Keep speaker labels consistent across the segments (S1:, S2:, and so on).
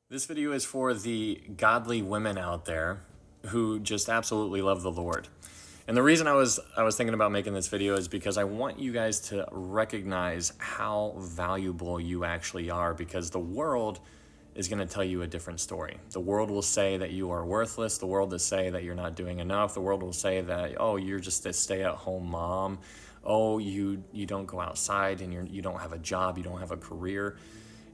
S1: This video is for the godly women out there who just absolutely love the Lord. And the reason I was thinking about making this video is because I want you guys to recognize how valuable you actually are, because the world is going to tell you a different story. The world will say that you are worthless. The world will say that you're not doing enough. The world will say that, oh, you're just a stay-at-home mom. Oh, you don't go outside and you don't have a job, you don't have a career.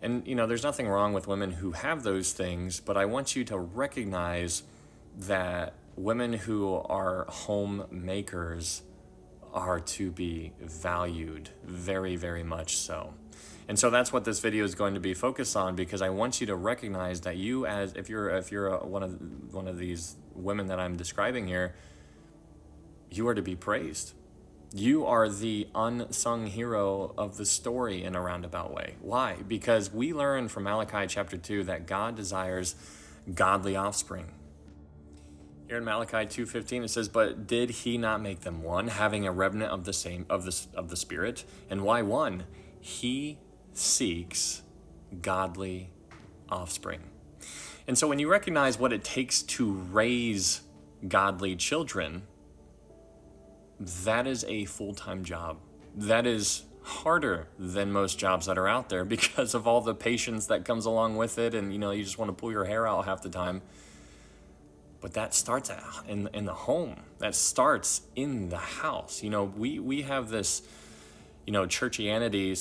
S1: And, there's nothing wrong with women who have those things, but I want you to recognize that women who are homemakers are to be valued very, very much so. And so that's what this video is going to be focused on, because I want you to recognize that you, as if you're one of these women that I'm describing here, you are to be praised. You are the unsung hero of the story in a roundabout way. Why? Because we learn from Malachi chapter 2 that God desires godly offspring. Here in Malachi 2:15 it says, "But did he not make them one, having a remnant of the same of the Spirit? And why one? He seeks godly offspring." And so when you recognize what it takes to raise godly children, that is a full-time job. That is harder than most jobs that are out there because of all the patience that comes along with it, and you just want to pull your hair out half the time. But that starts in the home. That starts in the house. We have this churchianity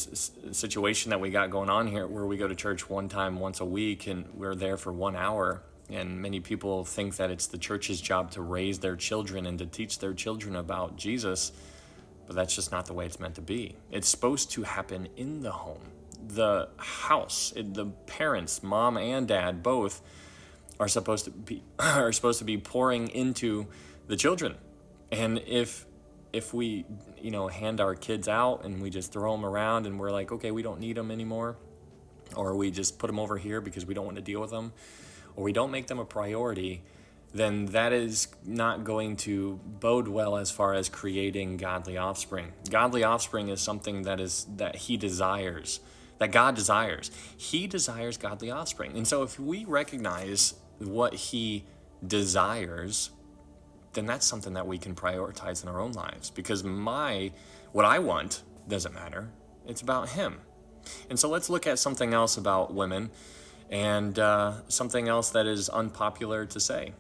S1: situation that we got going on here, where we go to church one time once a week and we're there for 1 hour. And many people think that it's the church's job to raise their children and to teach their children about Jesus, but that's just not the way it's meant to be. It's supposed to happen in the home, the house. The parents, mom and dad, both are supposed to be pouring into the children. And if we hand our kids out and we just throw them around and we're like, okay, we don't need them anymore, or we just put them over here because we don't want to deal with them, or we don't make them a priority, then that is not going to bode well as far as creating godly offspring. Godly offspring is something that he desires, that God desires. He desires godly offspring. And so if we recognize what he desires, then that's something that we can prioritize in our own lives, because what I want doesn't matter. It's about him. And so let's look at something else about women, and something else that is unpopular to say.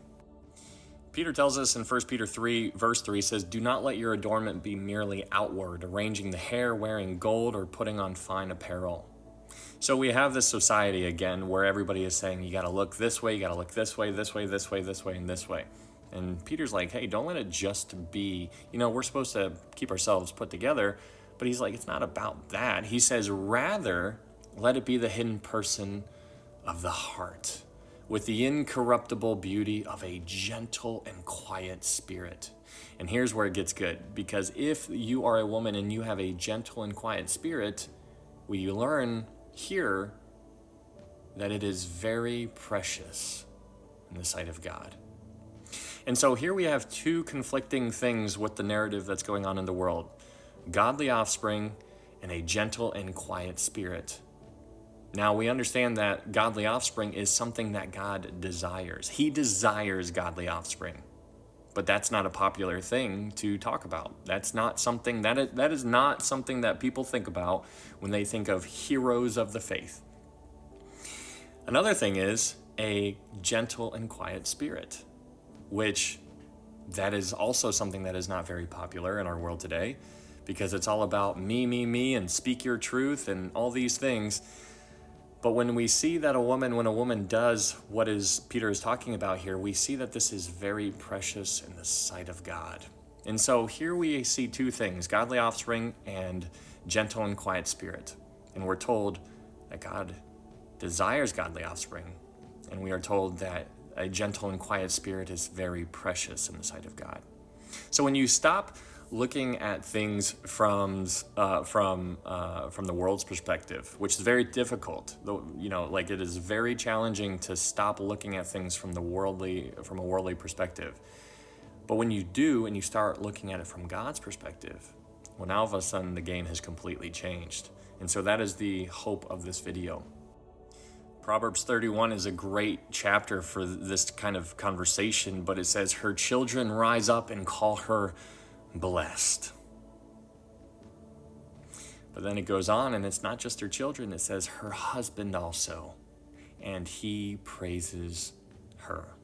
S1: Peter tells us in 1 Peter 3, verse 3, says, "Do not let your adornment be merely outward, arranging the hair, wearing gold, or putting on fine apparel." So we have this society again where everybody is saying, you got to look this way, you got to look this way, this way, this way, this way, and this way. And Peter's like, hey, don't let it just be, we're supposed to keep ourselves put together. But he's like, it's not about that. He says, rather, let it be the hidden person of the heart, with the incorruptible beauty of a gentle and quiet spirit. And here's where it gets good, because if you are a woman and you have a gentle and quiet spirit, we learn here that it is very precious in the sight of God. And so here we have two conflicting things with the narrative that's going on in the world: godly offspring and a gentle and quiet spirit. Now, we understand that godly offspring is something that God desires. He desires godly offspring. But that's not a popular thing to talk about. That's not something that is not something that people think about when they think of heroes of the faith. Another thing is a gentle and quiet spirit, which that is also something that is not very popular in our world today, because it's all about me, and speak your truth and all these things. But when we see that when a woman does what Peter is talking about here, we see that this is very precious in the sight of God. And so here we see two things: godly offspring and gentle and quiet spirit. And we're told that God desires godly offspring. And we are told that a gentle and quiet spirit is very precious in the sight of God. So when you stop looking at things from the world's perspective, which is very difficult, it is very challenging to stop looking at things from a worldly perspective. But when you do, and you start looking at it from God's perspective, well, now all of a sudden the game has completely changed. And so that is the hope of this video. Proverbs 31 is a great chapter for this kind of conversation, but it says, her children rise up and call her blessed. But then it goes on, and it's not just her children, it says her husband also, and he praises her.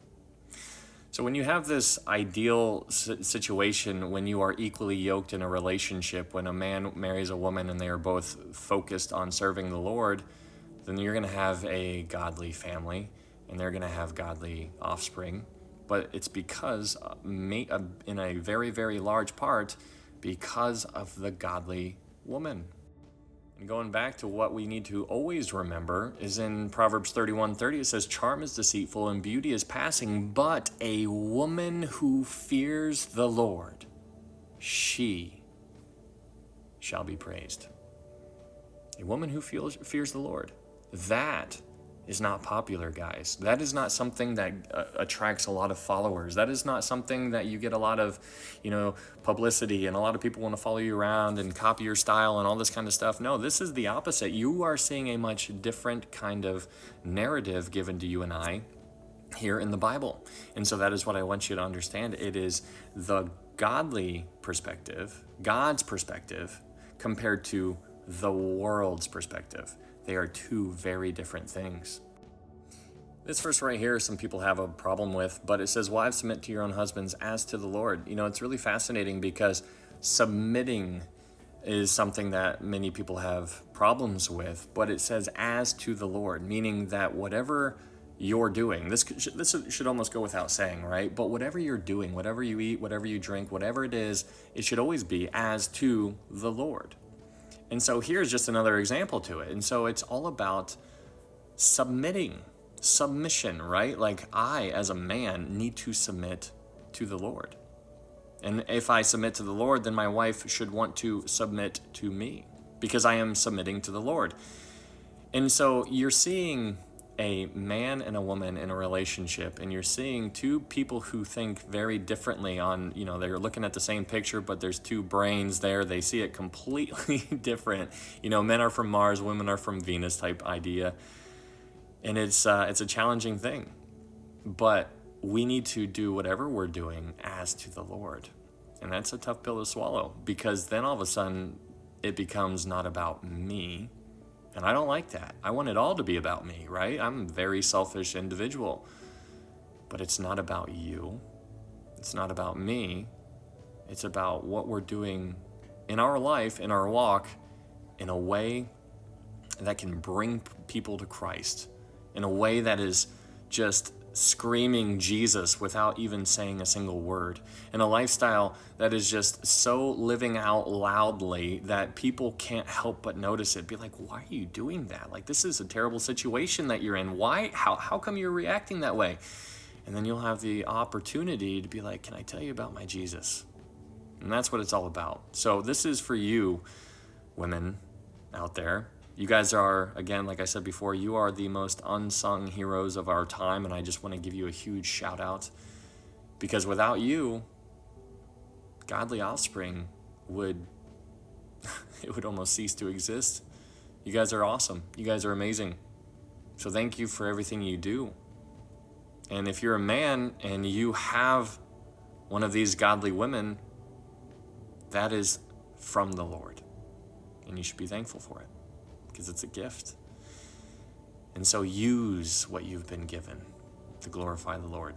S1: So when you have this ideal situation, when you are equally yoked in a relationship, when a man marries a woman and they are both focused on serving the Lord, then you're going to have a godly family and they're going to have godly offspring. But it's because, in a very, very large part, because of the godly woman. And going back to what we need to always remember is in Proverbs 31:30, it says, charm is deceitful and beauty is passing, but a woman who fears the Lord, she shall be praised. A woman who fears the Lord. That is not popular, guys. That is not something that attracts a lot of followers. That is not something that you get a lot of, publicity, and a lot of people want to follow you around and copy your style and all this kind of stuff. No, this is the opposite. You are seeing a much different kind of narrative given to you and I here in the Bible. And so that is what I want you to understand. It is the godly perspective, God's perspective, compared to the world's perspective. They are two very different things. This verse right here, some people have a problem with, but it says, wives, submit to your own husbands as to the Lord. It's really fascinating because submitting is something that many people have problems with, but it says as to the Lord, meaning that whatever you're doing, this should almost go without saying, right? But whatever you're doing, whatever you eat, whatever you drink, whatever it is, it should always be as to the Lord. And so here's just another example to it. And so it's all about submission, right? Like I, as a man, need to submit to the Lord. And if I submit to the Lord, then my wife should want to submit to me because I am submitting to the Lord. And so you're seeing a man and a woman in a relationship, and you're seeing two people who think very differently on, they're looking at the same picture, but there's two brains there. They see it completely different. Men are from Mars, women are from Venus type idea. And it's a challenging thing. But we need to do whatever we're doing as to the Lord. And that's a tough pill to swallow, because then all of a sudden it becomes not about me. And I don't like that. I want it all to be about me, right? I'm a very selfish individual. But it's not about you. It's not about me. It's about what we're doing in our life, in our walk, in a way that can bring people to Christ, in a way that is just screaming Jesus without even saying a single word, in a lifestyle that is just so living out loudly that people can't help but notice it. Be like, why are you doing that? Like, this is a terrible situation that you're in. Why? How come you're reacting that way? And then you'll have the opportunity to be like, can I tell you about my Jesus? And that's what it's all about. So this is for you, women out there. You guys are, again, like I said before, you are the most unsung heroes of our time, and I just want to give you a huge shout out, because without you, godly offspring would almost cease to exist. You guys are awesome. You guys are amazing. So thank you for everything you do. And if you're a man and you have one of these godly women, that is from the Lord, and you should be thankful for it, because it's a gift. And so use what you've been given to glorify the Lord.